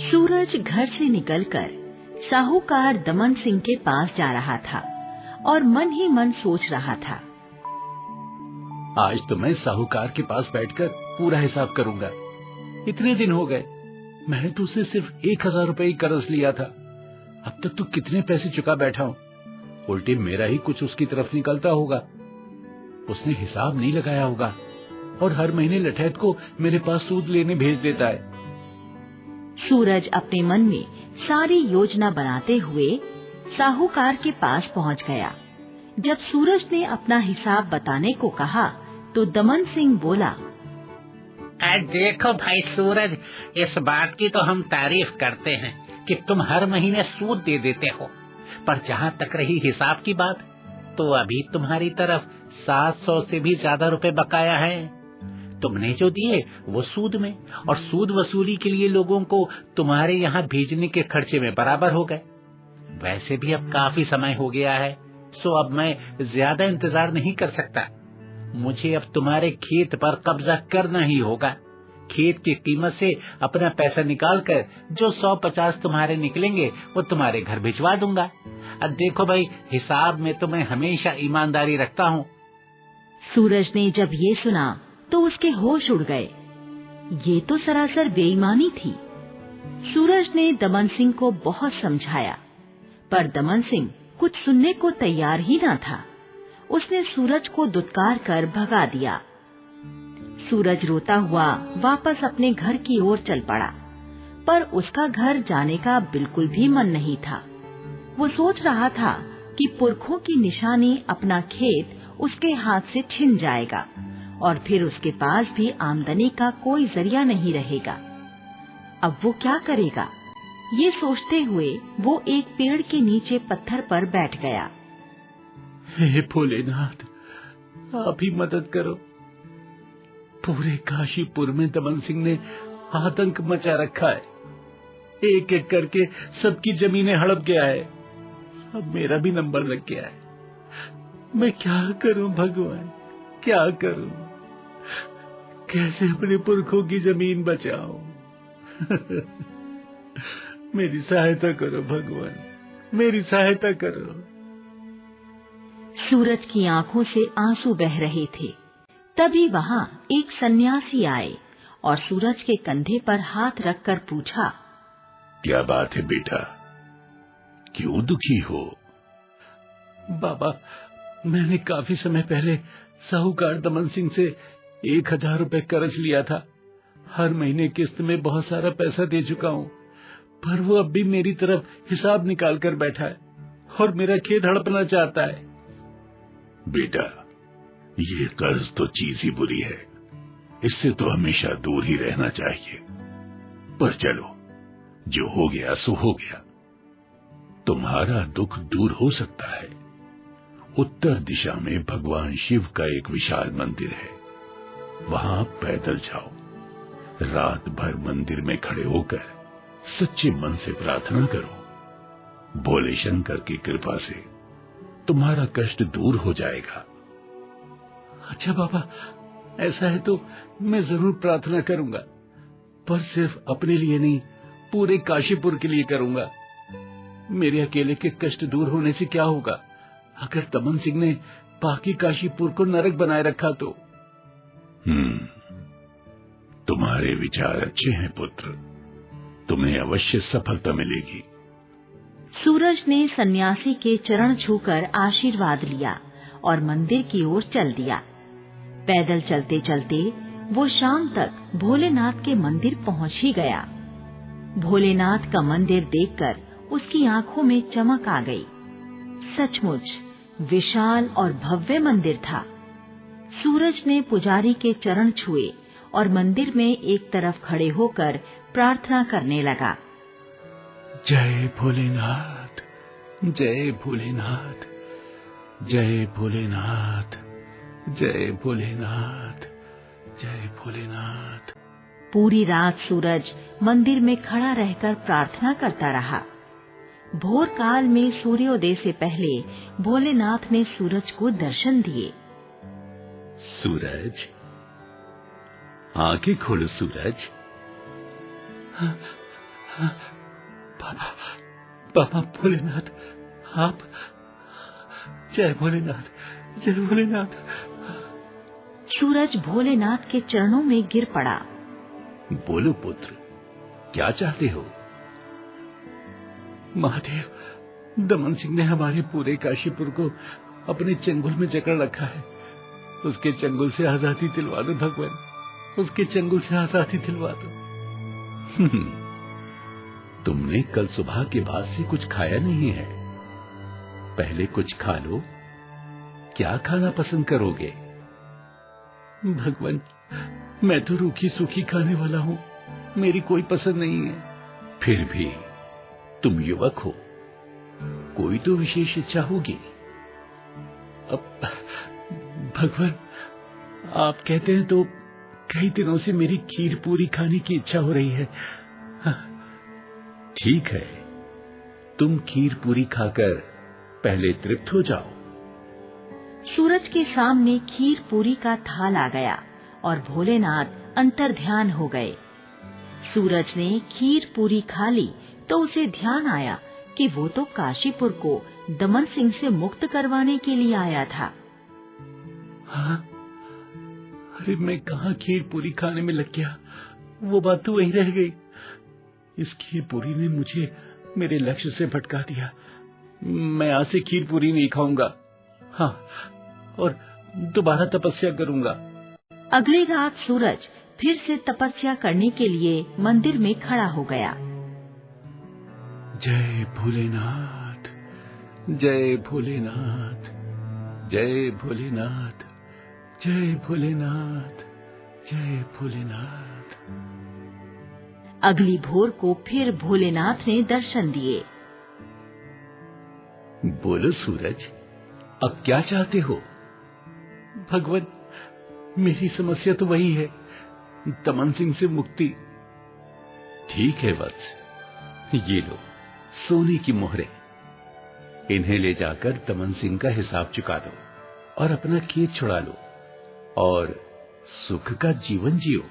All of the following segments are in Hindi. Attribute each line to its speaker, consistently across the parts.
Speaker 1: सूरज घर से निकलकर साहूकार दमन सिंह के पास जा रहा था और मन ही मन सोच रहा था,
Speaker 2: आज तो मैं साहूकार के पास बैठकर पूरा हिसाब करूंगा। इतने दिन हो गए, मैंने तो उससे सिर्फ 1000 रुपए ही कर्ज लिया था। अब तक तो कितने पैसे चुका बैठा हूँ। उल्टे मेरा ही कुछ उसकी तरफ निकलता होगा। उसने हिसाब नहीं लगाया होगा और हर महीने लठैत को मेरे पास सूद लेने भेज देता है।
Speaker 1: सूरज अपने मन में सारी योजना बनाते हुए साहूकार के पास पहुंच गया। जब सूरज ने अपना हिसाब बताने को कहा तो दमन सिंह बोला,
Speaker 3: देखो भाई सूरज, इस बात की तो हम तारीफ करते हैं कि तुम हर महीने सूद दे देते हो, पर जहाँ तक रही हिसाब की बात, तो अभी तुम्हारी तरफ 700 से भी ज्यादा रुपए बकाया है। तुमने जो दिए वो सूद में, और सूद वसूली के लिए लोगों को तुम्हारे यहाँ भेजने के खर्चे में बराबर हो गए। वैसे भी अब काफी समय हो गया है, सो अब मैं ज्यादा इंतजार नहीं कर सकता। मुझे अब तुम्हारे खेत पर कब्जा करना ही होगा। खेत की कीमत से अपना पैसा निकाल कर जो 150 तुम्हारे निकलेंगे वो तुम्हारे घर भिजवा दूंगा। अब देखो भाई, हिसाब में तो मैं हमेशा ईमानदारी रखता हूँ।
Speaker 1: सूरज ने जब ये सुना तो उसके होश उड़ गए। ये तो सरासर बेईमानी थी। सूरज ने दमन सिंह को बहुत समझाया, पर दमन सिंह कुछ सुनने को तैयार ही न था। उसने सूरज को दुत्कार कर भगा दिया। सूरज रोता हुआ वापस अपने घर की ओर चल पड़ा, पर उसका घर जाने का बिल्कुल भी मन नहीं था। वो सोच रहा था कि पुरखों की निशानी अपना खेत उसके हाथ से छिन जाएगा और फिर उसके पास भी आमदनी का कोई जरिया नहीं रहेगा। अब वो क्या करेगा? ये सोचते हुए वो एक पेड़ के नीचे पत्थर पर बैठ गया।
Speaker 2: हे भोलेनाथ, आप ही मदद करो। पूरे काशीपुर में दमन सिंह ने आतंक मचा रखा है। एक एक करके सबकी जमीनें हड़प गया है। अब मेरा भी नंबर लग गया है। मैं क्या करूं भगवान, क्या करूं? कैसे अपने पुरखों की जमीन बचाऊं? मेरी सहायता करो भगवान, मेरी सहायता करो।
Speaker 1: सूरज की आंखों से आंसू बह रहे थे। तभी वहां एक सन्यासी आए और सूरज के कंधे पर हाथ रखकर पूछा,
Speaker 2: क्या बात है बेटा, क्यों दुखी हो? बाबा, मैंने काफी समय पहले साहूकार दमन सिंह से 1000 रुपए कर्ज लिया था। हर महीने किस्त में बहुत सारा पैसा दे चुका हूँ, पर वो अब भी मेरी तरफ हिसाब निकाल कर बैठा है और मेरा खेत हड़पना चाहता है। बेटा, ये कर्ज तो चीज ही बुरी है, इससे तो हमेशा दूर ही रहना चाहिए। पर चलो, जो हो गया सो हो गया। तुम्हारा दुख दूर हो सकता है। उत्तर दिशा में भगवान शिव का एक विशाल मंदिर है, वहां पैदल जाओ। रात भर मंदिर में खड़े होकर सच्चे मन से प्रार्थना करो। भोले शंकर की कृपा से तुम्हारा कष्ट दूर हो जाएगा। अच्छा बाबा, ऐसा है तो मैं जरूर प्रार्थना करूंगा, पर सिर्फ अपने लिए नहीं, पूरे काशीपुर के लिए करूंगा। मेरे अकेले के कष्ट दूर होने से क्या होगा अगर दमन सिंह ने बाकी काशीपुर को नरक बनाए रखा तो? तुम्हारे विचार अच्छे हैं पुत्र, तुम्हें अवश्य सफलता मिलेगी।
Speaker 1: सूरज ने सन्यासी के चरण छूकर आशीर्वाद लिया और मंदिर की ओर चल दिया। पैदल चलते चलते वो शाम तक भोलेनाथ के मंदिर पहुंच ही गया। भोलेनाथ का मंदिर देखकर उसकी आंखों में चमक आ गई। सचमुच विशाल और भव्य मंदिर था। सूरज ने पुजारी के चरण छुए और मंदिर में एक तरफ खड़े होकर प्रार्थना करने लगा।
Speaker 2: जय भोलेनाथ, जय भोलेनाथ, जय भोलेनाथ, जय भोलेनाथ, जय भोलेनाथ।
Speaker 1: पूरी रात सूरज मंदिर में खड़ा रहकर प्रार्थना करता रहा। भोर काल में सूर्योदय से पहले भोलेनाथ ने सूरज को दर्शन दिए।
Speaker 2: सूरज, आंखें खोलो सूरज। बाबा, बाबा भोलेनाथ, आप। जय भोलेनाथ, जय भोलेनाथ।
Speaker 1: सूरज भोलेनाथ के चरणों में गिर पड़ा।
Speaker 2: बोलो पुत्र, क्या चाहते हो? महादेव, दमन सिंह ने हमारे पूरे काशीपुर को अपने चंगुल में जकड़ रखा है। उसके चंगुल से आजादी दिलवा दो भगवान, उसके चंगुल से आजादी दिलवा दो। तुमने कल सुबह के बाद से कुछ खाया नहीं है, पहले कुछ खा लो। क्या खाना पसंद करोगे? भगवान, मैं तो रूखी सूखी खाने वाला हूं, मेरी कोई पसंद नहीं है। फिर भी तुम युवक हो, कोई तो विशेष इच्छा होगी। अब भगवान, आप कहते हैं तो कई दिनों से मेरी खीर पूरी खाने की इच्छा हो रही है। ठीक है, तुम खीर पूरी खाकर पहले तृप्त हो जाओ।
Speaker 1: सूरज के सामने खीर पूरी का थाल आ गया और भोलेनाथ अंतर्ध्यान हो गए। सूरज ने खीर पूरी खा ली तो उसे ध्यान आया कि वो तो काशीपुर को दमन सिंह से मुक्त करवाने के लिए आया था।
Speaker 2: हाँ, अरे मैं कहाँ खीर पूरी खाने में लग गया, वो बात तो वहीं रह गई। इस खीर पूरी ने मुझे मेरे लक्ष्य से भटका दिया। मैं आज से खीर पूरी नहीं खाऊंगा, हाँ, और दोबारा तपस्या करूंगा।
Speaker 1: अगली रात सूरज फिर से तपस्या करने के लिए मंदिर में खड़ा हो गया।
Speaker 2: जय भोलेनाथ, जय भोलेनाथ, जय भोलेनाथ, जय भोलेनाथ, जय भोलेनाथ।
Speaker 1: अगली भोर को फिर भोलेनाथ ने दर्शन दिए।
Speaker 2: बोलो सूरज, अब क्या चाहते हो? भगवान, मेरी समस्या तो वही है, दमन सिंह से मुक्ति। ठीक है वत्स, ये लो सोने की मोहरें, इन्हें ले जाकर दमन सिंह का हिसाब चुका दो और अपना खेत छुड़ा लो और सुख का जीवन जियो।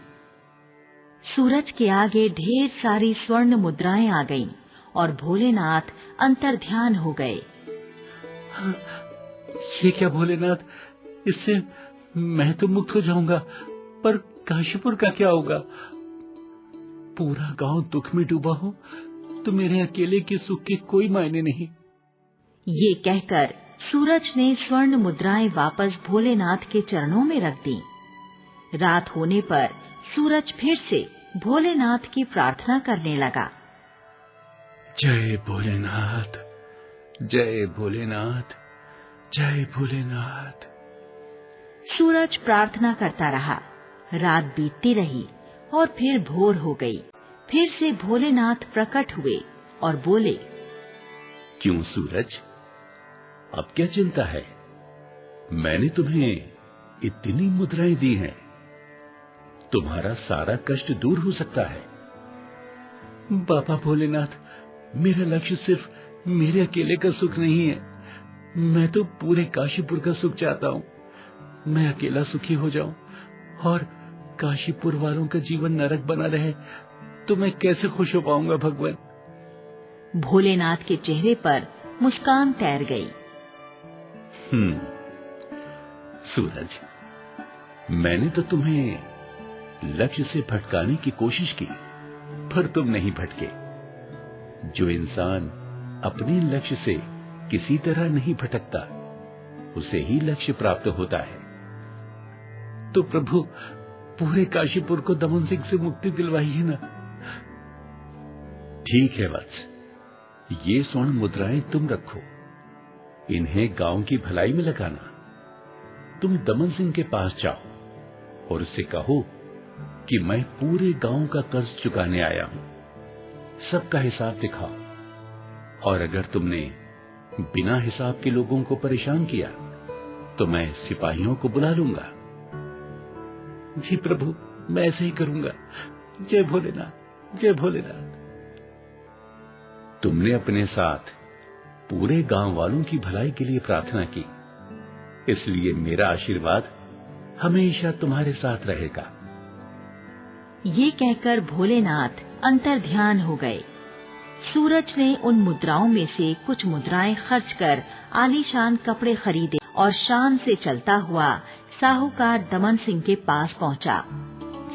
Speaker 1: सूरज के आगे ढेर सारी स्वर्ण मुद्राएं आ गईं और भोलेनाथ अंतर्ध्यान हो गए।
Speaker 2: ये क्या भोलेनाथ, इससे मैं तो मुक्त हो जाऊंगा, पर काशीपुर का क्या होगा? पूरा गांव दुख में डूबा हो तो मेरे अकेले के सुख के कोई मायने नहीं।
Speaker 1: ये कहकर सूरज ने स्वर्ण मुद्राएं वापस भोलेनाथ के चरणों में रख दी। रात होने पर सूरज फिर से भोलेनाथ की प्रार्थना करने लगा।
Speaker 2: जय भोलेनाथ, जय भोलेनाथ, जय भोलेनाथ।
Speaker 1: सूरज प्रार्थना करता रहा। रात बीतती रही और फिर भोर हो गई। फिर से भोलेनाथ प्रकट हुए और बोले,
Speaker 2: क्यों सूरज, अब क्या चिंता है? मैंने तुम्हें इतनी मुद्राएं दी हैं, तुम्हारा सारा कष्ट दूर हो सकता है। बाबा भोलेनाथ, मेरा लक्ष्य सिर्फ मेरे अकेले का सुख नहीं है, मैं तो पूरे काशीपुर का सुख चाहता हूँ। मैं अकेला सुखी हो जाऊं और काशीपुर वालों का जीवन नरक बना रहे तो मैं कैसे खुश हो पाऊंगा भगवान?
Speaker 1: भोलेनाथ के चेहरे पर मुस्कान तैर गई।
Speaker 2: सूरज, मैंने तो तुम्हें लक्ष्य से भटकाने की कोशिश की, पर तुम नहीं भटके। जो इंसान अपने लक्ष्य से किसी तरह नहीं भटकता, उसे ही लक्ष्य प्राप्त होता है। तो प्रभु, पूरे काशीपुर को दमन सिंह से मुक्ति दिलवाइए ना। ठीक है वत्स, ये स्वर्ण मुद्राएं तुम रखो, इन्हें गांव की भलाई में लगाना। तुम दमन सिंह के पास जाओ और उससे कहो कि मैं पूरे गांव का कर्ज चुकाने आया हूं, सबका हिसाब दिखाओ। और अगर तुमने बिना हिसाब के लोगों को परेशान किया तो मैं सिपाहियों को बुला लूंगा। जी प्रभु, मैं ऐसे ही करूंगा। जय भोलेनाथ, जय भोलेनाथ। तुमने अपने साथ पूरे गांव वालों की भलाई के लिए प्रार्थना की, इसलिए मेरा आशीर्वाद हमेशा तुम्हारे साथ रहेगा।
Speaker 1: ये कहकर भोलेनाथ अंतर्ध्यान हो गए सूरज ने उन मुद्राओं में से कुछ मुद्राएं खर्च कर आलीशान कपड़े खरीदे और शान से चलता हुआ साहूकार दमन सिंह के पास पहुंचा।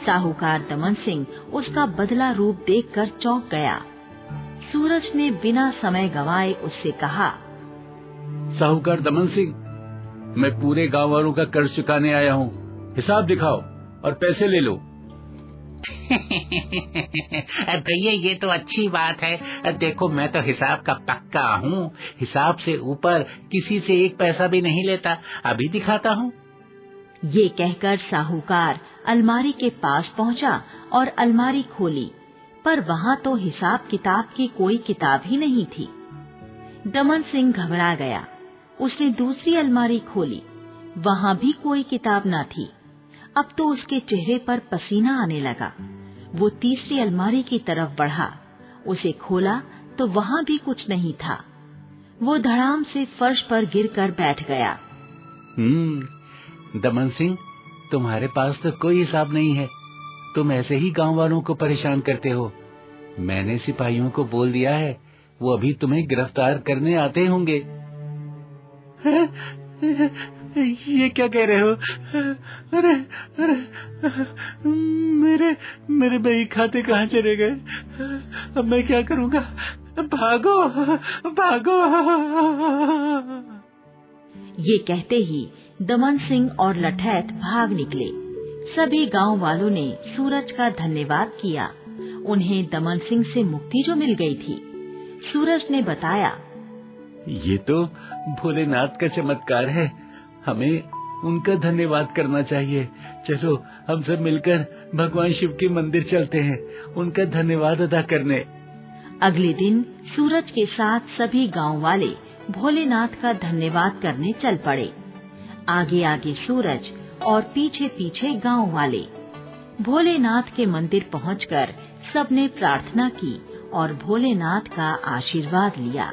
Speaker 1: साहूकार दमन सिंह उसका बदला रूप देखकर चौंक गया। सूरज ने बिना समय गंवाए उससे कहा,
Speaker 2: साहूकार दमन सिंह, मैं पूरे गांव वालों का कर्ज चुकाने आया हूँ। हिसाब दिखाओ और पैसे ले लो।
Speaker 3: भैया ये तो अच्छी बात है। देखो मैं तो हिसाब का पक्का हूँ, हिसाब से ऊपर किसी से एक पैसा भी नहीं लेता। अभी दिखाता हूँ।
Speaker 1: ये कहकर साहूकार अलमारी के पास पहुँचा और अलमारी खोली, पर वहाँ तो हिसाब किताब की कोई किताब ही नहीं थी। दमन सिंह घबरा गया। उसने दूसरी अलमारी खोली, वहाँ भी कोई किताब न थी। अब तो उसके चेहरे पर पसीना आने लगा। वो तीसरी अलमारी की तरफ बढ़ा, उसे खोला तो वहाँ भी कुछ नहीं था। वो धड़ाम से फर्श पर गिरकर बैठ गया।
Speaker 2: दमन सिंह, तुम्हारे पास तो कोई हिसाब नहीं है। तुम ऐसे ही गांव वालों को परेशान करते हो। मैंने सिपाहियों को बोल दिया है, वो अभी तुम्हें गिरफ्तार करने आते होंगे। ये क्या कह रहे हो? अरे अरे, मेरे बही खाते कहाँ चले गए? अब मैं क्या करूँगा? भागो भागो।
Speaker 1: ये कहते ही दमन सिंह और लठैत भाग निकले। सभी गांव वालों ने सूरज का धन्यवाद किया। उन्हें दमन सिंह से मुक्ति जो मिल गई थी। सूरज ने बताया,
Speaker 2: ये तो भोलेनाथ का चमत्कार है। हमें उनका धन्यवाद करना चाहिए। चलो हम सब मिलकर भगवान शिव के मंदिर चलते हैं, उनका धन्यवाद अदा करने।
Speaker 1: अगले दिन सूरज के साथ सभी गांव वाले भोलेनाथ का धन्यवाद करने चल पड़े। आगे आगे सूरज और पीछे पीछे गांव वाले। भोलेनाथ के मंदिर पहुंचकर सबने प्रार्थना की और भोलेनाथ का आशीर्वाद लिया।